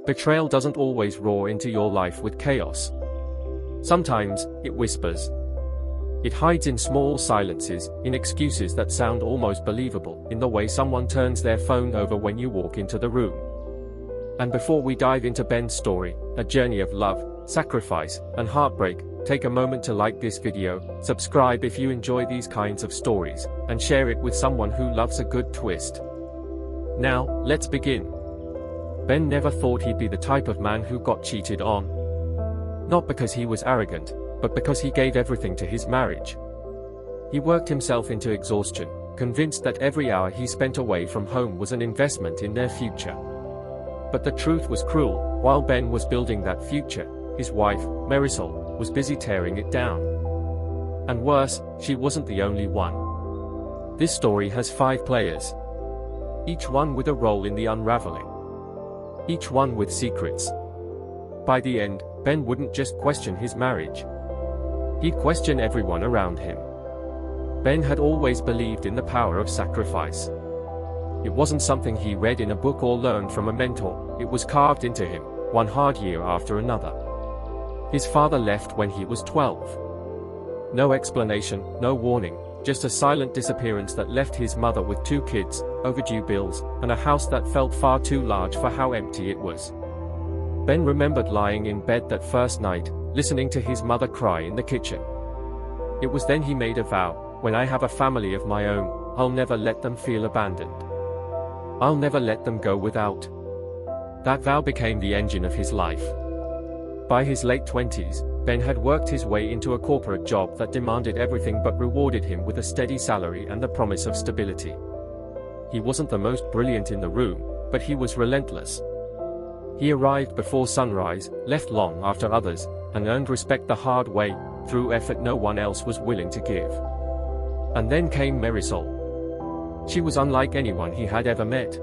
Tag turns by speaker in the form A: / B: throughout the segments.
A: Betrayal doesn't always roar into your life with chaos. Sometimes, it whispers. It hides in small silences, in excuses that sound almost believable, in the way someone turns their phone over when you walk into the room. And before we dive into Ben's story, a journey of love, sacrifice, and heartbreak, take a moment to like this video, subscribe if you enjoy these kinds of stories, and share it with someone who loves a good twist. Now, let's begin. Ben never thought he'd be the type of man who got cheated on. Not because he was arrogant, but because he gave everything to his marriage. He worked himself into exhaustion, convinced that every hour he spent away from home was an investment in their future. But the truth was cruel. While Ben was building that future, his wife, Marisol, was busy tearing it down. And worse, she wasn't the only one. This story has 5 players. Each one with a role in the unraveling. Each one with secrets. By the end, Ben wouldn't just question his marriage. He'd question everyone around him. Ben had always believed in the power of sacrifice. It wasn't something he read in a book or learned from a mentor, it was carved into him, one hard year after another. His father left when he was 12. No explanation, no warning, just a silent disappearance that left his mother with 2 kids, overdue bills, and a house that felt far too large for how empty it was. Ben remembered lying in bed that first night, listening to his mother cry in the kitchen. It was then he made a vow: when I have a family of my own, I'll never let them feel abandoned. I'll never let them go without. That vow became the engine of his life. By his late 20s, Ben had worked his way into a corporate job that demanded everything but rewarded him with a steady salary and the promise of stability. He wasn't the most brilliant in the room, but he was relentless. He arrived before sunrise, left long after others, and earned respect the hard way, through effort no one else was willing to give. And then came Marisol. She was unlike anyone he had ever met.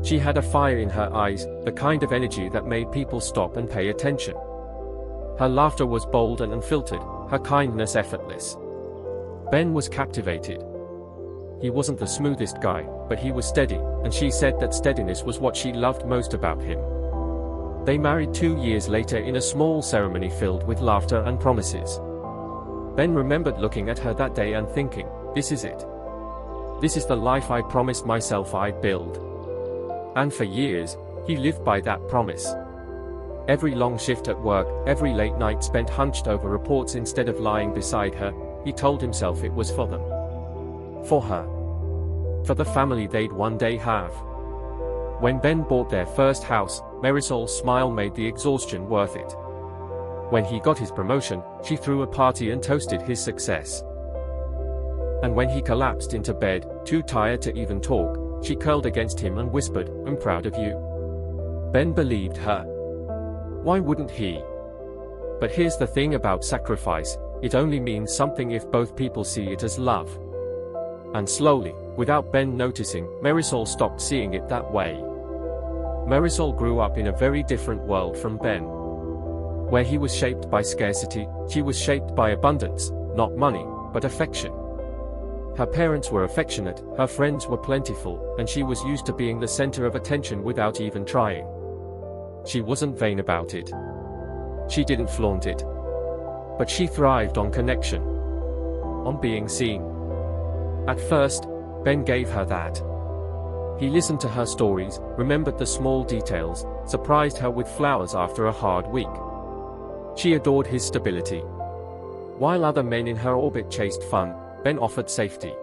A: She had a fire in her eyes, the kind of energy that made people stop and pay attention. Her laughter was bold and unfiltered, her kindness effortless. Ben was captivated. He wasn't the smoothest guy, but he was steady, and she said that steadiness was what she loved most about him. They married 2 years later in a small ceremony filled with laughter and promises. Ben remembered looking at her that day and thinking, this is it. This is the life I promised myself I'd build. And for years, he lived by that promise. Every long shift at work, every late night spent hunched over reports instead of lying beside her, he told himself it was for them. For her. For the family they'd one day have. When Ben bought their first house, Marisol's smile made the exhaustion worth it. When he got his promotion, she threw a party and toasted his success. And when he collapsed into bed, too tired to even talk, she curled against him and whispered, I'm proud of you. Ben believed her. Why wouldn't he? But here's the thing about sacrifice, it only means something if both people see it as love. And slowly, without Ben noticing, Marisol stopped seeing it that way. Marisol grew up in a very different world from Ben. Where he was shaped by scarcity, she was shaped by abundance, not money, but affection. Her parents were affectionate, her friends were plentiful, and she was used to being the center of attention without even trying. She wasn't vain about it. She didn't flaunt it. But she thrived on connection. On being seen. At first, Ben gave her that. He listened to her stories, remembered the small details, surprised her with flowers after a hard week. She adored his stability. While other men in her orbit chased fun, Ben offered safety.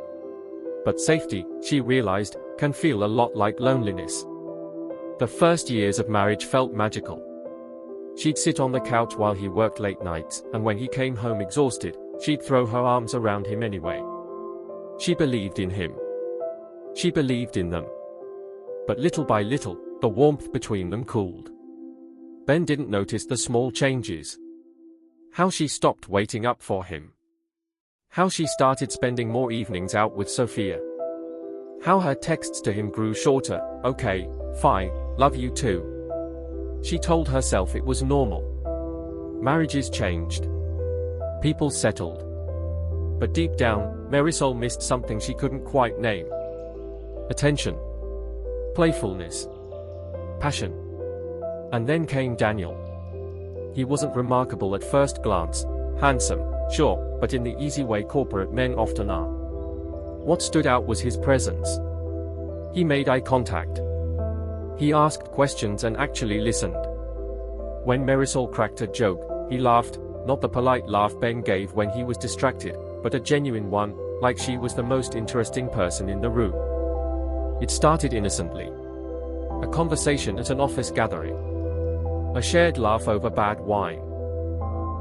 A: But safety, she realized, can feel a lot like loneliness. The first years of marriage felt magical. She'd sit on the couch while he worked late nights, and when he came home exhausted, she'd throw her arms around him anyway. She believed in him. She believed in them. But little by little, the warmth between them cooled. Ben didn't notice the small changes. How she stopped waiting up for him. How she started spending more evenings out with Sophia. How her texts to him grew shorter, okay, fine, love you too. She told herself it was normal. Marriages changed. People settled. But deep down, Marisol missed something she couldn't quite name. Attention. Playfulness. Passion. And then came Daniel. He wasn't remarkable at first glance, handsome, sure, but in the easy way corporate men often are. What stood out was his presence. He made eye contact. He asked questions and actually listened. When Marisol cracked a joke, he laughed, not the polite laugh Ben gave when he was distracted, but a genuine one, like she was the most interesting person in the room. It started innocently. A conversation at an office gathering. A shared laugh over bad wine.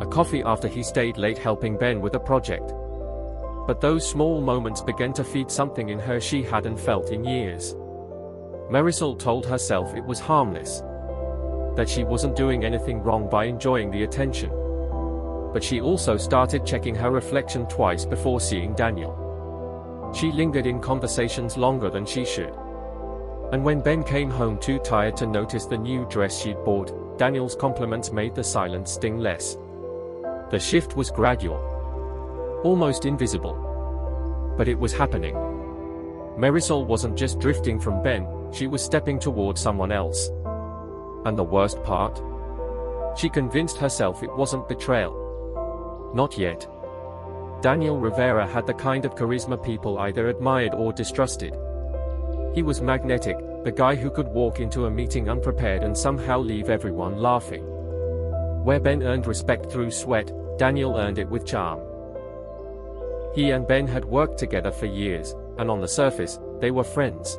A: A coffee after he stayed late helping Ben with a project. But those small moments began to feed something in her she hadn't felt in years. Marisol told herself it was harmless. That she wasn't doing anything wrong by enjoying the attention. But she also started checking her reflection twice before seeing Daniel. She lingered in conversations longer than she should. And when Ben came home too tired to notice the new dress she'd bought, Daniel's compliments made the silence sting less. The shift was gradual. Almost invisible. But it was happening. Marisol wasn't just drifting from Ben, she was stepping toward someone else. And the worst part? She convinced herself it wasn't betrayal. Not yet. Daniel Rivera had the kind of charisma people either admired or distrusted. He was magnetic, the guy who could walk into a meeting unprepared and somehow leave everyone laughing. Where Ben earned respect through sweat, Daniel earned it with charm. He and Ben had worked together for years, and on the surface, they were friends.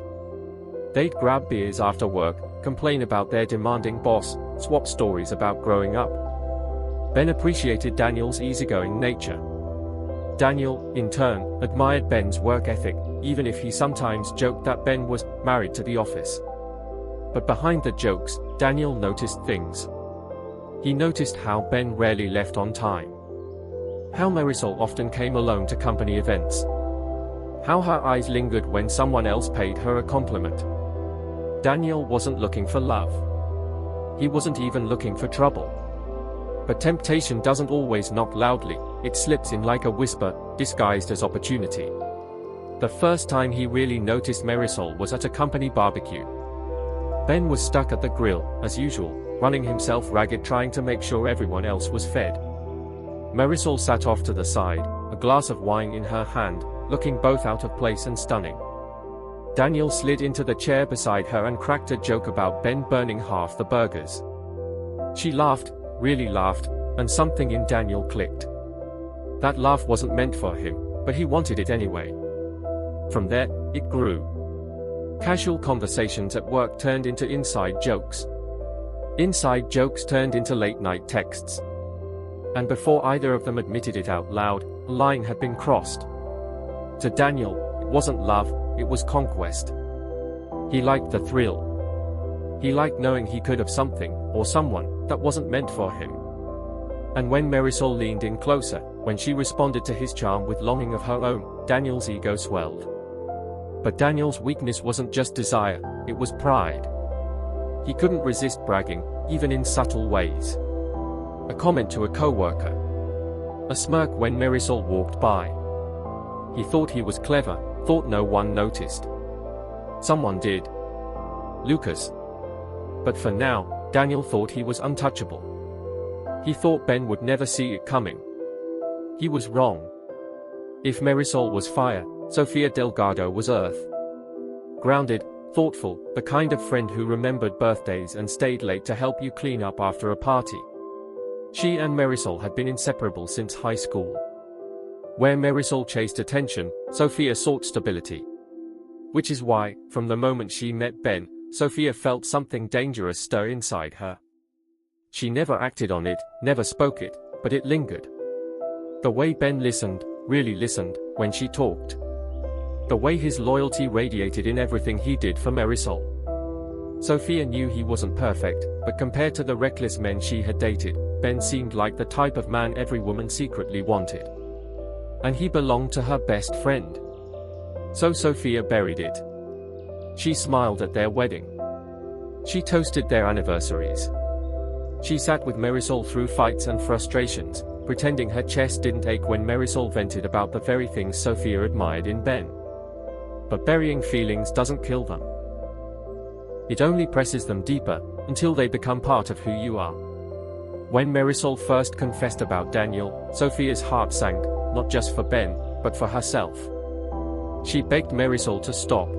A: They'd grab beers after work, complain about their demanding boss, swap stories about growing up. Ben appreciated Daniel's easygoing nature. Daniel, in turn, admired Ben's work ethic, even if he sometimes joked that Ben was married to the office. But behind the jokes, Daniel noticed things. He noticed how Ben rarely left on time. How Marisol often came alone to company events. How her eyes lingered when someone else paid her a compliment. Daniel wasn't looking for love. He wasn't even looking for trouble. But temptation doesn't always knock loudly, it slips in like a whisper, disguised as opportunity. The first time he really noticed Marisol was at a company barbecue. Ben was stuck at the grill, as usual, running himself ragged trying to make sure everyone else was fed. Marisol sat off to the side, a glass of wine in her hand, looking both out of place and stunning. Daniel slid into the chair beside her and cracked a joke about Ben burning half the burgers. She laughed, really laughed, and something in Daniel clicked. That laugh wasn't meant for him, but he wanted it anyway. From there, it grew. Casual conversations at work turned into inside jokes. Inside jokes turned into late-night texts. And before either of them admitted it out loud, a line had been crossed. To Daniel, it wasn't love, it was conquest. He liked the thrill. He liked knowing he could have something, or someone, that wasn't meant for him. And when Marisol leaned in closer, when she responded to his charm with longing of her own, Daniel's ego swelled. But Daniel's weakness wasn't just desire, it was pride. He couldn't resist bragging, even in subtle ways. A comment to a co-worker. A smirk when Marisol walked by. He thought he was clever, thought no one noticed. Someone did. Lucas. But for now, Daniel thought he was untouchable. He thought Ben would never see it coming. He was wrong. If Marisol was fire, Sofia Delgado was earth. Grounded, thoughtful, the kind of friend who remembered birthdays and stayed late to help you clean up after a party. She and Marisol had been inseparable since high school. Where Marisol chased attention, Sofia sought stability. Which is why, from the moment she met Ben, Sofia felt something dangerous stir inside her. She never acted on it, never spoke it, but it lingered. The way Ben listened, really listened, when she talked. The way his loyalty radiated in everything he did for Marisol. Sofia knew he wasn't perfect, but compared to the reckless men she had dated, Ben seemed like the type of man every woman secretly wanted. And he belonged to her best friend. So Sofia buried it. She smiled at their wedding. She toasted their anniversaries. She sat with Marisol through fights and frustrations, pretending her chest didn't ache when Marisol vented about the very things Sofia admired in Ben. But burying feelings doesn't kill them. It only presses them deeper, until they become part of who you are. When Marisol first confessed about Daniel, Sophia's heart sank, not just for Ben, but for herself. She begged Marisol to stop.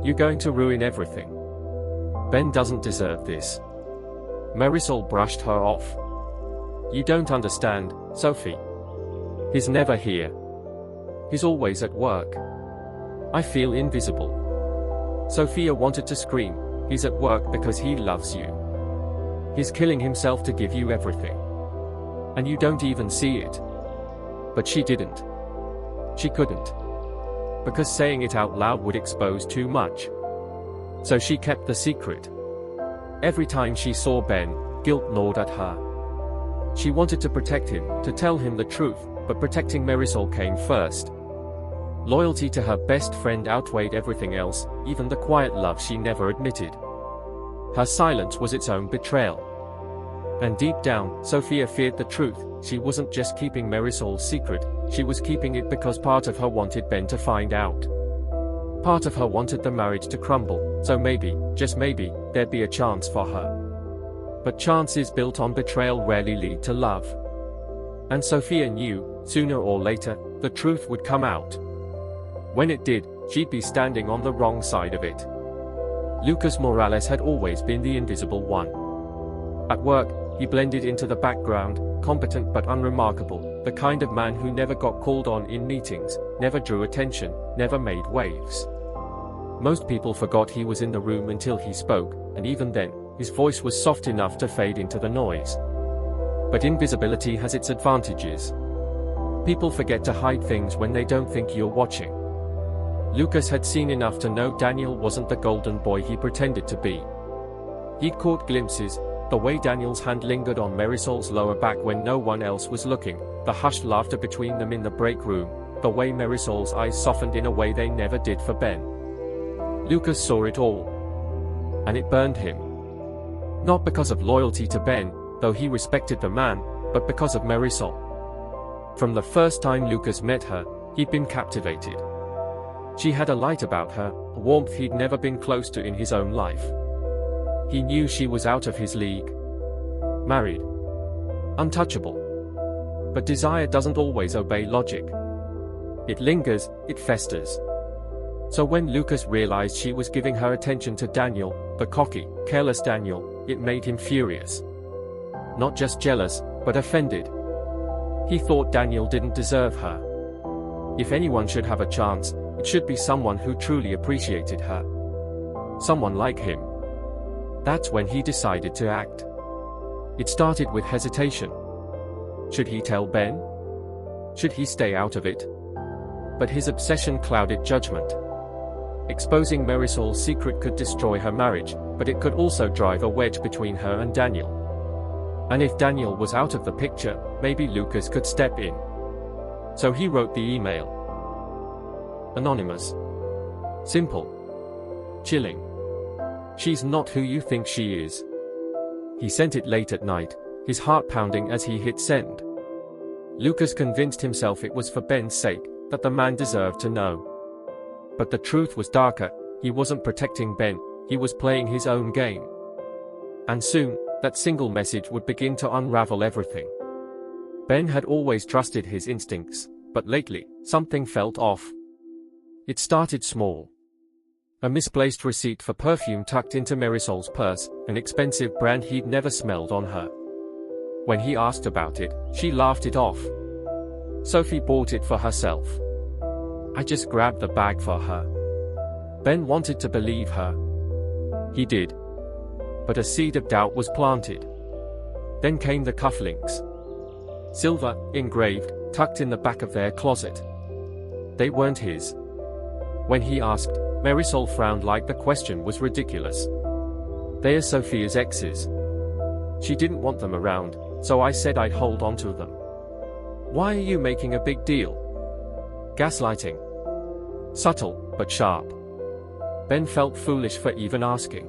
A: "You're going to ruin everything. Ben doesn't deserve this." Marisol brushed her off. "You don't understand, Sophie. He's never here. He's always at work. I feel invisible." Sophia wanted to scream, "He's at work because he loves you. He's killing himself to give you everything. And you don't even see it." But she didn't. She couldn't. Because saying it out loud would expose too much. So she kept the secret. Every time she saw Ben, guilt gnawed at her. She wanted to protect him, to tell him the truth, but protecting Marisol came first. Loyalty to her best friend outweighed everything else, even the quiet love she never admitted. Her silence was its own betrayal. And deep down, Sophia feared the truth. She wasn't just keeping Marisol's secret, she was keeping it because part of her wanted Ben to find out. Part of her wanted the marriage to crumble, so maybe, just maybe, there'd be a chance for her. But chances built on betrayal rarely lead to love. And Sophia knew, sooner or later, the truth would come out. When it did, she'd be standing on the wrong side of it. Lucas Morales had always been the invisible one. At work, he blended into the background, competent but unremarkable, the kind of man who never got called on in meetings, never drew attention, never made waves. Most people forgot he was in the room until he spoke, and even then, his voice was soft enough to fade into the noise. But invisibility has its advantages. People forget to hide things when they don't think you're watching. Lucas had seen enough to know Daniel wasn't the golden boy he pretended to be. He'd caught glimpses, the way Daniel's hand lingered on Marisol's lower back when no one else was looking, the hushed laughter between them in the break room, the way Marisol's eyes softened in a way they never did for Ben. Lucas saw it all. And it burned him. Not because of loyalty to Ben, though he respected the man, but because of Marisol. From the first time Lucas met her, he'd been captivated. She had a light about her, a warmth he'd never been close to in his own life. He knew she was out of his league. Married. Untouchable. But desire doesn't always obey logic. It lingers, it festers. So when Lucas realized she was giving her attention to Daniel, the cocky, careless Daniel, it made him furious. Not just jealous, but offended. He thought Daniel didn't deserve her. If anyone should have a chance, it should be someone who truly appreciated her. Someone like him. That's when he decided to act. It started with hesitation. Should he tell Ben? Should he stay out of it? But his obsession clouded judgment. Exposing Marisol's secret could destroy her marriage, but it could also drive a wedge between her and Daniel. And if Daniel was out of the picture, maybe Lucas could step in. So he wrote the email. Anonymous. Simple. Chilling. She's not who you think she is. He sent it late at night, his heart pounding as he hit send. Lucas convinced himself it was for Ben's sake, that the man deserved to know. But the truth was darker. He wasn't protecting Ben, he was playing his own game. And soon, that single message would begin to unravel everything. Ben had always trusted his instincts, but lately, something felt off. It started small. A misplaced receipt for perfume tucked into Marisol's purse, an expensive brand he'd never smelled on her. When he asked about it, she laughed it off. Sophie bought it for herself. I just grabbed the bag for her. Ben wanted to believe her. He did. But a seed of doubt was planted. Then came the cufflinks. Silver, engraved, tucked in the back of their closet. They weren't his. When he asked, Marisol frowned like the question was ridiculous. They are Sophia's exes. She didn't want them around, so I said I'd hold on to them. Why are you making a big deal? Gaslighting. Subtle, but sharp. Ben felt foolish for even asking.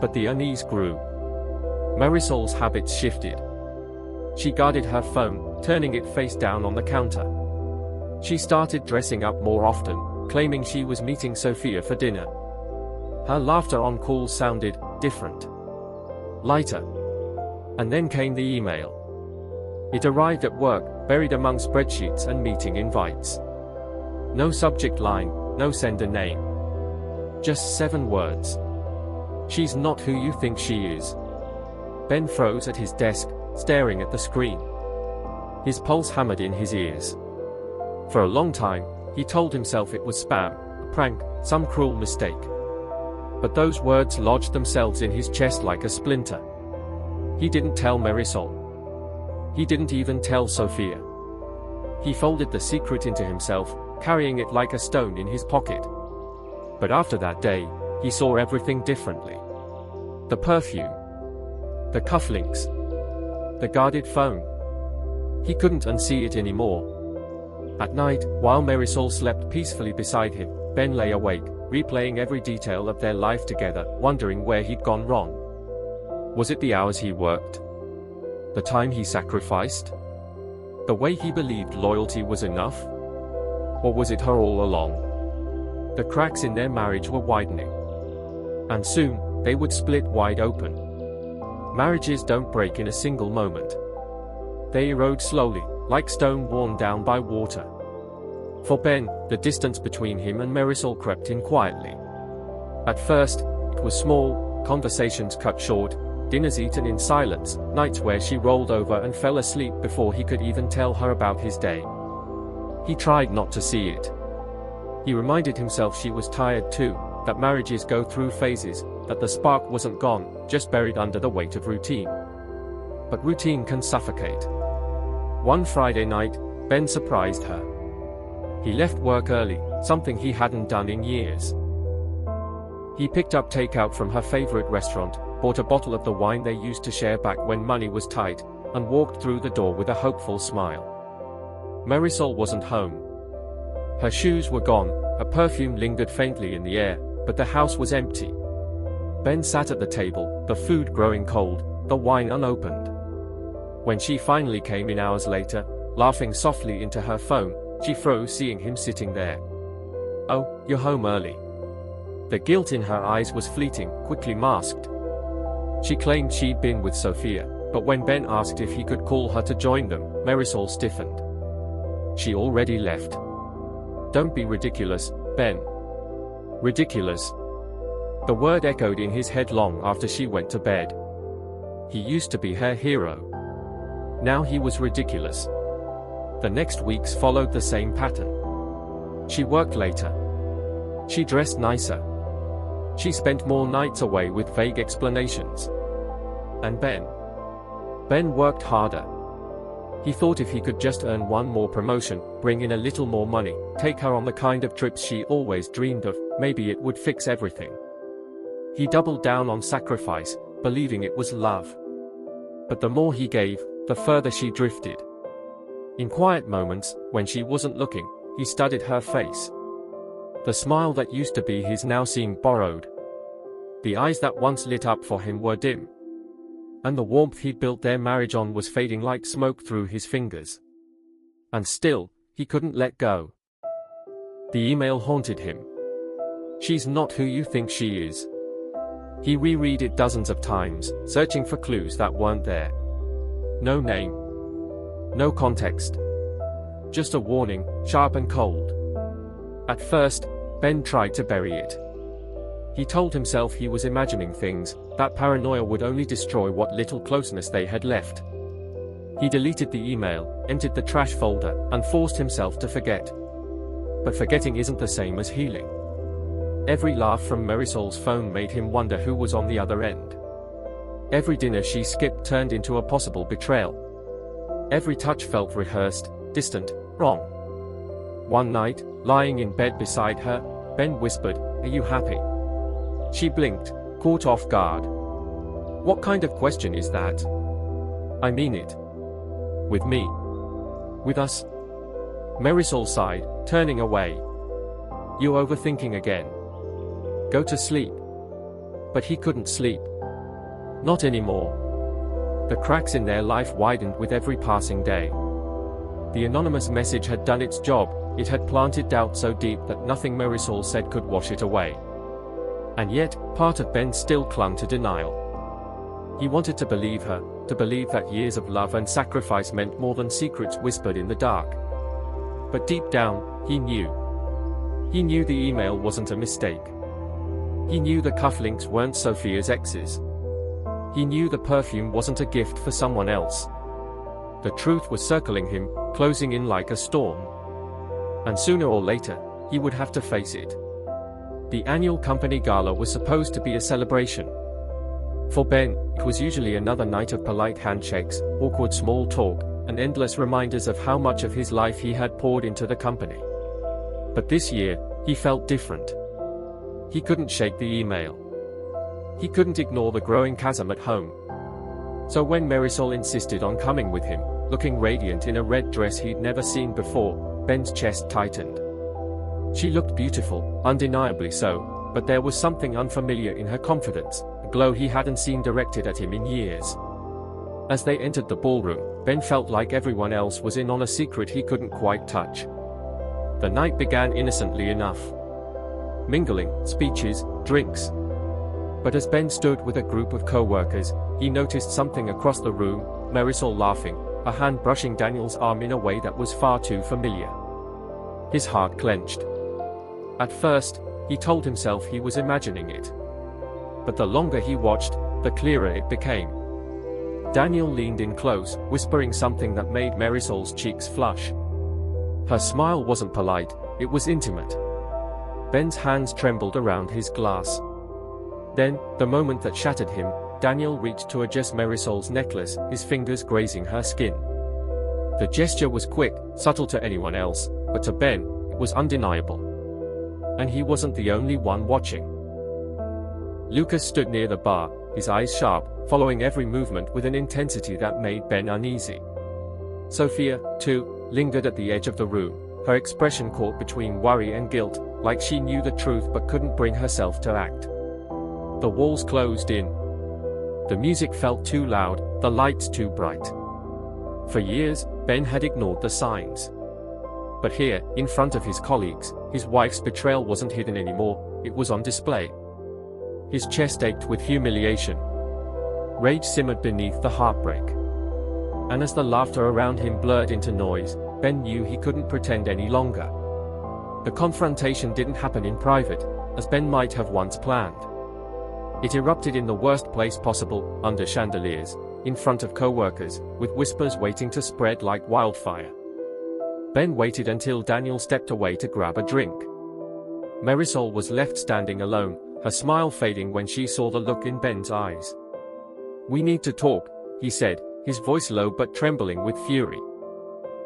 A: But the unease grew. Marisol's habits shifted. She guarded her phone, turning it face down on the counter. She started dressing up more often, claiming she was meeting Sophia for dinner. Her laughter on calls sounded different. lighter. And then came the email. It arrived at work, buried among spreadsheets and meeting invites. No subject line, no sender name. Just 7 words. She's not who you think she is. Ben froze at his desk, staring at the screen. His pulse hammered in his ears. For a long time, he told himself it was spam, a prank, some cruel mistake. But those words lodged themselves in his chest like a splinter. He didn't tell Marisol. He didn't even tell Sophia. He folded the secret into himself, carrying it like a stone in his pocket. But after that day, he saw everything differently. The perfume. The cufflinks. The guarded phone. He couldn't unsee it anymore. At night, while Marisol slept peacefully beside him, Ben lay awake, replaying every detail of their life together, wondering where he'd gone wrong. Was it the hours he worked? The time he sacrificed? The way he believed loyalty was enough? Or was it her all along? The cracks in their marriage were widening. And soon, they would split wide open. Marriages don't break in a single moment. They erode slowly, like stone worn down by water. For Ben, the distance between him and Marisol crept in quietly. At first, it was small, conversations cut short, dinners eaten in silence, nights where she rolled over and fell asleep before he could even tell her about his day. He tried not to see it. He reminded himself she was tired too, that marriages go through phases, that the spark wasn't gone, just buried under the weight of routine. But routine can suffocate. One Friday night, Ben surprised her. He left work early, something he hadn't done in years. He picked up takeout from her favorite restaurant, bought a bottle of the wine they used to share back when money was tight, and walked through the door with a hopeful smile. Marisol wasn't home. Her shoes were gone, her perfume lingered faintly in the air, but the house was empty. Ben sat at the table, the food growing cold, the wine unopened. When she finally came in hours later, laughing softly into her phone, she froze seeing him sitting there. "Oh, you're home early." The guilt in her eyes was fleeting, quickly masked. She claimed she'd been with Sophia, but when Ben asked if he could call her to join them, Marisol stiffened. She already left. "Don't be ridiculous, Ben." Ridiculous. The word echoed in his head long after she went to bed. He used to be her hero. Now he was ridiculous. The next weeks followed the same pattern. She worked later. She dressed nicer. She spent more nights away with vague explanations. And Ben worked harder. He thought if he could just earn one more promotion, bring in a little more money, take her on the kind of trips she always dreamed of, maybe it would fix everything. He doubled down on sacrifice, believing it was love. But the more he gave, the further she drifted. In quiet moments, when she wasn't looking, he studied her face. The smile that used to be his now seemed borrowed. The eyes that once lit up for him were dim. And the warmth he'd built their marriage on was fading like smoke through his fingers. And still, he couldn't let go. The email haunted him. "She's not who you think she is." He reread it dozens of times, searching for clues that weren't there. No name. No context. Just a warning, sharp and cold. At first, Ben tried to bury it. He told himself he was imagining things, that paranoia would only destroy what little closeness they had left. He deleted the email, emptied the trash folder, and forced himself to forget. But forgetting isn't the same as healing. Every laugh from Marisol's phone made him wonder who was on the other end. Every dinner she skipped turned into a possible betrayal. Every touch felt rehearsed, distant, wrong. One night, lying in bed beside her, Ben whispered, "Are you happy?" She blinked, caught off guard. "What kind of question is that?" "I mean it. With me. With us." Marisol sighed, turning away. "You overthinking again. Go to sleep." But he couldn't sleep. Not anymore. The cracks in their life widened with every passing day. The anonymous message had done its job, it had planted doubt so deep that nothing Marisol said could wash it away. And yet, part of Ben still clung to denial. He wanted to believe her, to believe that years of love and sacrifice meant more than secrets whispered in the dark. But deep down, he knew. He knew the email wasn't a mistake. He knew the cufflinks weren't Sophia's exes. He knew the perfume wasn't a gift for someone else. The truth was circling him, closing in like a storm. And sooner or later, he would have to face it. The annual company gala was supposed to be a celebration. For Ben, it was usually another night of polite handshakes, awkward small talk, and endless reminders of how much of his life he had poured into the company. But this year, he felt different. He couldn't shake the email. He couldn't ignore the growing chasm at home. So when Marisol insisted on coming with him, looking radiant in a red dress he'd never seen before, Ben's chest tightened. She looked beautiful, undeniably so, but there was something unfamiliar in her confidence, a glow he hadn't seen directed at him in years. As they entered the ballroom, Ben felt like everyone else was in on a secret he couldn't quite touch. The night began innocently enough. Mingling, speeches, drinks. But as Ben stood with a group of co-workers, he noticed something across the room, Marisol laughing, a hand brushing Daniel's arm in a way that was far too familiar. His heart clenched. At first, he told himself he was imagining it. But the longer he watched, the clearer it became. Daniel leaned in close, whispering something that made Marisol's cheeks flush. Her smile wasn't polite, it was intimate. Ben's hands trembled around his glass. Then, the moment that shattered him, Daniel reached to adjust Marisol's necklace, his fingers grazing her skin. The gesture was quick, subtle to anyone else, but to Ben, it was undeniable. And he wasn't the only one watching. Lucas stood near the bar, his eyes sharp, following every movement with an intensity that made Ben uneasy. Sophia, too, lingered at the edge of the room, her expression caught between worry and guilt, like she knew the truth but couldn't bring herself to act. The walls closed in. The music felt too loud, the lights too bright. For years, Ben had ignored the signs. But here, in front of his colleagues, his wife's betrayal wasn't hidden anymore, it was on display. His chest ached with humiliation. Rage simmered beneath the heartbreak. And as the laughter around him blurred into noise, Ben knew he couldn't pretend any longer. The confrontation didn't happen in private, as Ben might have once planned. It erupted in the worst place possible, under chandeliers, in front of co-workers, with whispers waiting to spread like wildfire. Ben waited until Daniel stepped away to grab a drink. Marisol was left standing alone, her smile fading when she saw the look in Ben's eyes. "We need to talk," he said, his voice low but trembling with fury.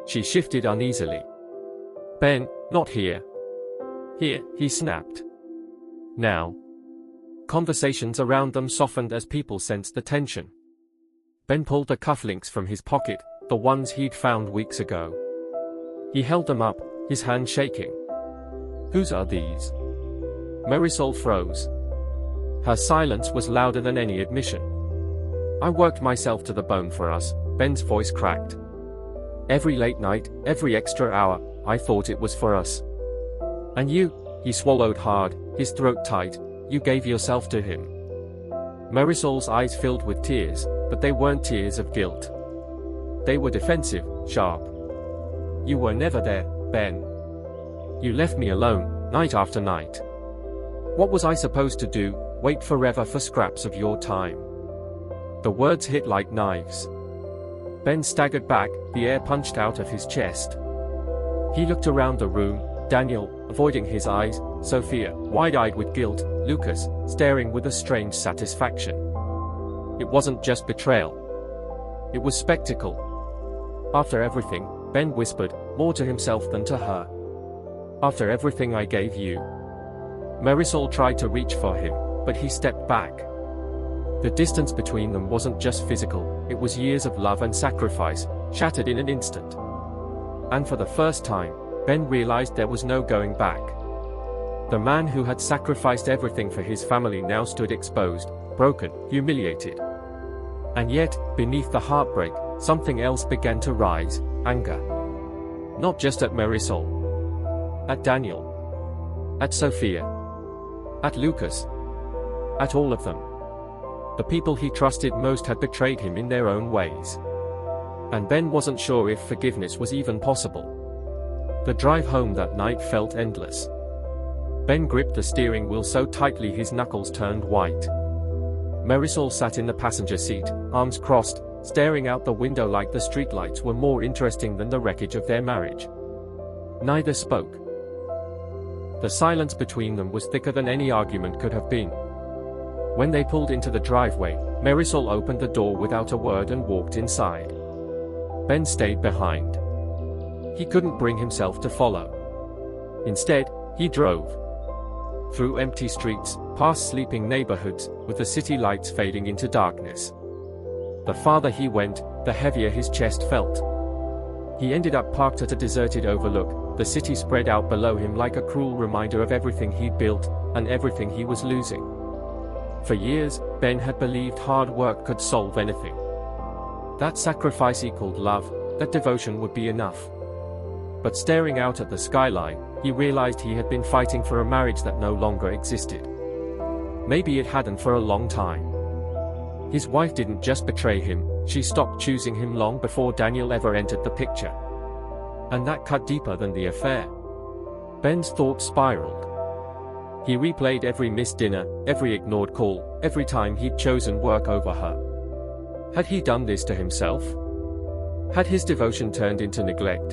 A: She shifted uneasily. "Ben, not here." "Here," he snapped. "Now." Conversations around them softened as people sensed the tension. Ben pulled the cufflinks from his pocket, the ones he'd found weeks ago. He held them up, his hand shaking. "Whose are these?" Marisol froze. Her silence was louder than any admission. "I worked myself to the bone for us," Ben's voice cracked. "Every late night, every extra hour, I thought it was for us. And you," he swallowed hard, his throat tight, "you gave yourself to him." Marisol's eyes filled with tears, but they weren't tears of guilt. They were defensive, sharp. "You were never there, Ben. You left me alone, night after night. What was I supposed to do, wait forever for scraps of your time?" The words hit like knives. Ben staggered back, the air punched out of his chest. He looked around the room, Daniel, avoiding his eyes, Sophia, wide-eyed with guilt, Lucas, staring with a strange satisfaction. It wasn't just betrayal. It was spectacle. "After everything," Ben whispered, more to himself than to her. "After everything I gave you." Marisol tried to reach for him, but he stepped back. The distance between them wasn't just physical, it was years of love and sacrifice, shattered in an instant. And for the first time, Ben realized there was no going back. The man who had sacrificed everything for his family now stood exposed, broken, humiliated. And yet, beneath the heartbreak, something else began to rise, anger. Not just at Marisol. At Daniel. At Sophia. At Lucas. At all of them. The people he trusted most had betrayed him in their own ways. And Ben wasn't sure if forgiveness was even possible. The drive home that night felt endless. Ben gripped the steering wheel so tightly his knuckles turned white. Marisol sat in the passenger seat, arms crossed, staring out the window like the streetlights were more interesting than the wreckage of their marriage. Neither spoke. The silence between them was thicker than any argument could have been. When they pulled into the driveway, Marisol opened the door without a word and walked inside. Ben stayed behind. He couldn't bring himself to follow. Instead, he drove. Through empty streets, past sleeping neighborhoods, with the city lights fading into darkness. The farther he went, the heavier his chest felt. He ended up parked at a deserted overlook, the city spread out below him like a cruel reminder of everything he'd built, and everything he was losing. For years, Ben had believed hard work could solve anything. That sacrifice equaled love, that devotion would be enough. But staring out at the skyline, he realized he had been fighting for a marriage that no longer existed. Maybe it hadn't for a long time. His wife didn't just betray him, she stopped choosing him long before Daniel ever entered the picture. And that cut deeper than the affair. Ben's thoughts spiraled. He replayed every missed dinner, every ignored call, every time he'd chosen work over her. Had he done this to himself? Had his devotion turned into neglect?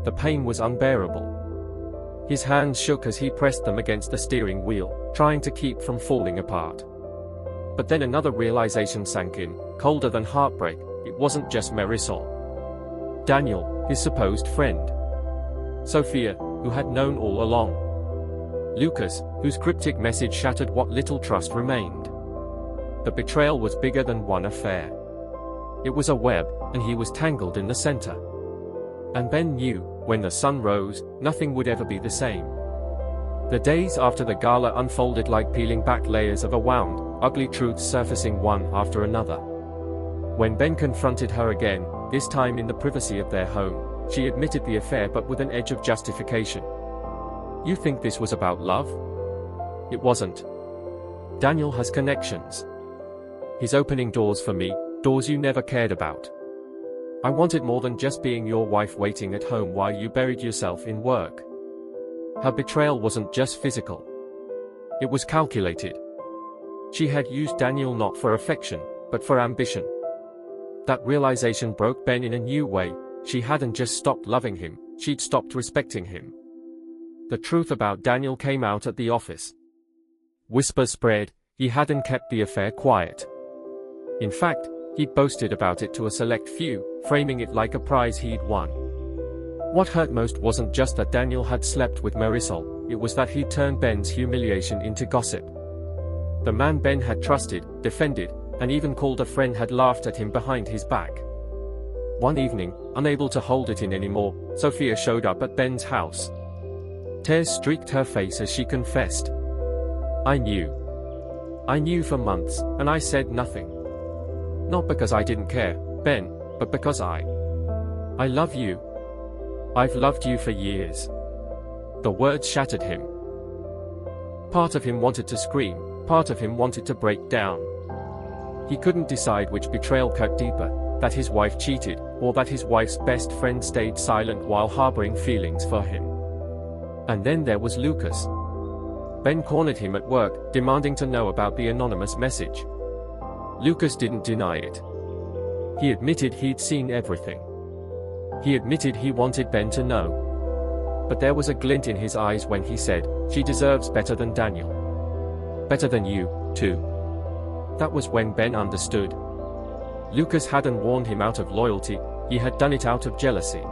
A: The pain was unbearable. His hands shook as he pressed them against the steering wheel, trying to keep from falling apart. But then another realization sank in, colder than heartbreak. It wasn't just Marisol. Daniel, his supposed friend. Sophia, who had known all along. Lucas, whose cryptic message shattered what little trust remained. The betrayal was bigger than one affair. It was a web, and he was tangled in the center. And Ben knew, when the sun rose, nothing would ever be the same. The days after the gala unfolded like peeling back layers of a wound, ugly truths surfacing one after another. When Ben confronted her again, this time in the privacy of their home, she admitted the affair but with an edge of justification. You think this was about love? It wasn't. Daniel has connections. He's opening doors for me, doors you never cared about. I wanted more than just being your wife waiting at home while you buried yourself in work. Her betrayal wasn't just physical. It was calculated. She had used Daniel not for affection, but for ambition. That realization broke Ben in a new way. She hadn't just stopped loving him, she'd stopped respecting him. The truth about Daniel came out at the office. Whispers spread, he hadn't kept the affair quiet. In fact, he'd boasted about it to a select few, framing it like a prize he'd won. What hurt most wasn't just that Daniel had slept with Marisol, it was that he'd turned Ben's humiliation into gossip. The man Ben had trusted, defended, and even called a friend had laughed at him behind his back. One evening, unable to hold it in anymore, Sophia showed up at Ben's house. Tears streaked her face as she confessed. I knew. I knew for months, and I said nothing. Not because I didn't care, Ben, but because I love you. I've loved you for years. The words shattered him. Part of him wanted to scream, part of him wanted to break down. He couldn't decide which betrayal cut deeper, that his wife cheated, or that his wife's best friend stayed silent while harboring feelings for him. And then there was Lucas. Ben cornered him at work, demanding to know about the anonymous message. Lucas didn't deny it. He admitted he'd seen everything. He admitted he wanted Ben to know. But there was a glint in his eyes when he said, she deserves better than Daniel. Better than you, too. That was when Ben understood. Lucas hadn't warned him out of loyalty, he had done it out of jealousy.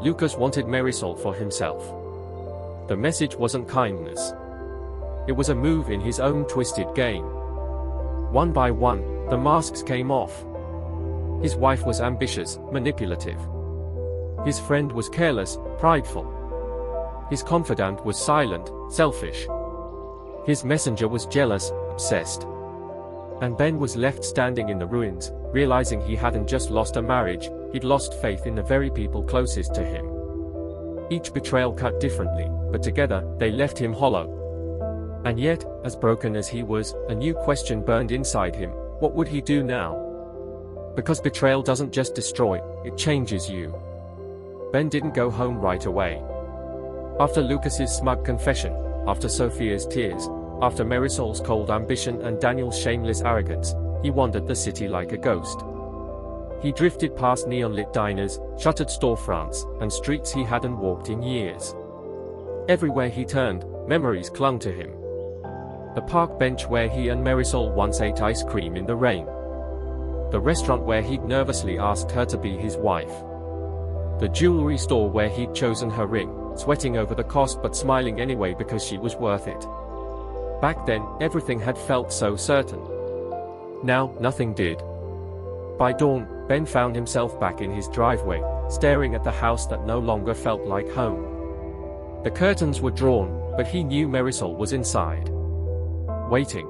A: Lucas wanted Marisol for himself. The message wasn't kindness. It was a move in his own twisted game. One by one, the masks came off. His wife was ambitious, manipulative. His friend was careless, prideful. His confidant was silent, selfish. His messenger was jealous, obsessed. And Ben was left standing in the ruins, realizing he hadn't just lost a marriage, he'd lost faith in the very people closest to him. Each betrayal cut differently, but together, they left him hollow. And yet, as broken as he was, a new question burned inside him: what would he do now? Because betrayal doesn't just destroy, it changes you. Ben didn't go home right away. After Lucas's smug confession, after Sophia's tears, after Marisol's cold ambition and Daniel's shameless arrogance, he wandered the city like a ghost. He drifted past neon-lit diners, shuttered storefronts, and streets he hadn't walked in years. Everywhere he turned, memories clung to him. The park bench where he and Marisol once ate ice cream in the rain. The restaurant where he'd nervously asked her to be his wife. The jewelry store where he'd chosen her ring, sweating over the cost but smiling anyway because she was worth it. Back then, everything had felt so certain. Now, nothing did. By dawn, Ben found himself back in his driveway, staring at the house that no longer felt like home. The curtains were drawn, but he knew Marisol was inside. Waiting.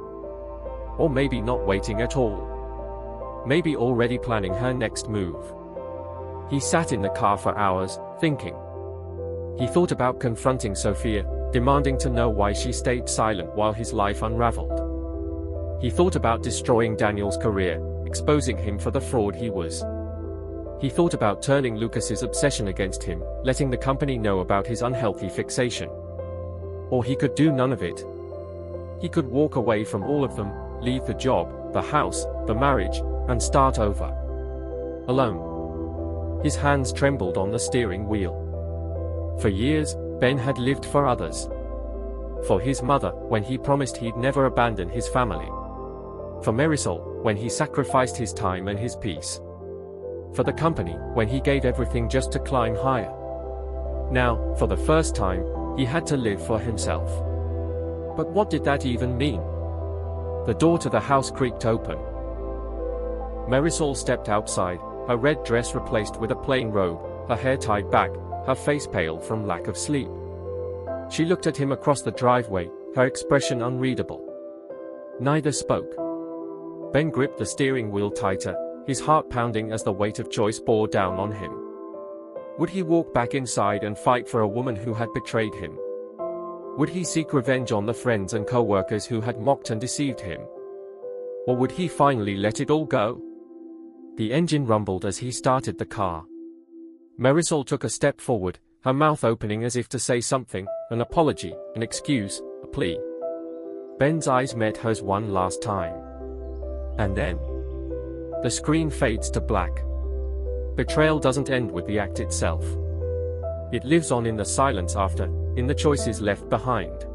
A: Or maybe not waiting at all. Maybe already planning her next move. He sat in the car for hours, thinking. He thought about confronting Sophia, demanding to know why she stayed silent while his life unraveled. He thought about destroying Daniel's career, exposing him for the fraud he was. He thought about turning Lucas's obsession against him, letting the company know about his unhealthy fixation. Or he could do none of it. He could walk away from all of them, leave the job, the house, the marriage, and start over. Alone. His hands trembled on the steering wheel. For years, Ben had lived for others. For his mother, when he promised he'd never abandon his family. For Marisol, when he sacrificed his time and his peace. For the company, when he gave everything just to climb higher. Now, for the first time, he had to live for himself. But what did that even mean? The door to the house creaked open. Marisol stepped outside, her red dress replaced with a plain robe, her hair tied back, her face pale from lack of sleep. She looked at him across the driveway, her expression unreadable. Neither spoke. Ben gripped the steering wheel tighter, his heart pounding as the weight of choice bore down on him. Would he walk back inside and fight for a woman who had betrayed him? Would he seek revenge on the friends and co-workers who had mocked and deceived him? Or would he finally let it all go? The engine rumbled as he started the car. Marisol took a step forward, her mouth opening as if to say something, an apology, an excuse, a plea. Ben's eyes met hers one last time. And then, the screen fades to black. Betrayal doesn't end with the act itself. It lives on in the silence after, in the choices left behind.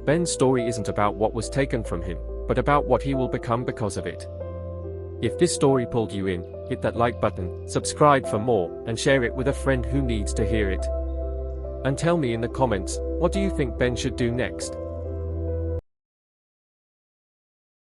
A: Ben's story isn't about what was taken from him, but about what he will become because of it. If this story pulled you in, hit that like button, subscribe for more, and share it with a friend who needs to hear it. And tell me in the comments, what do you think Ben should do next?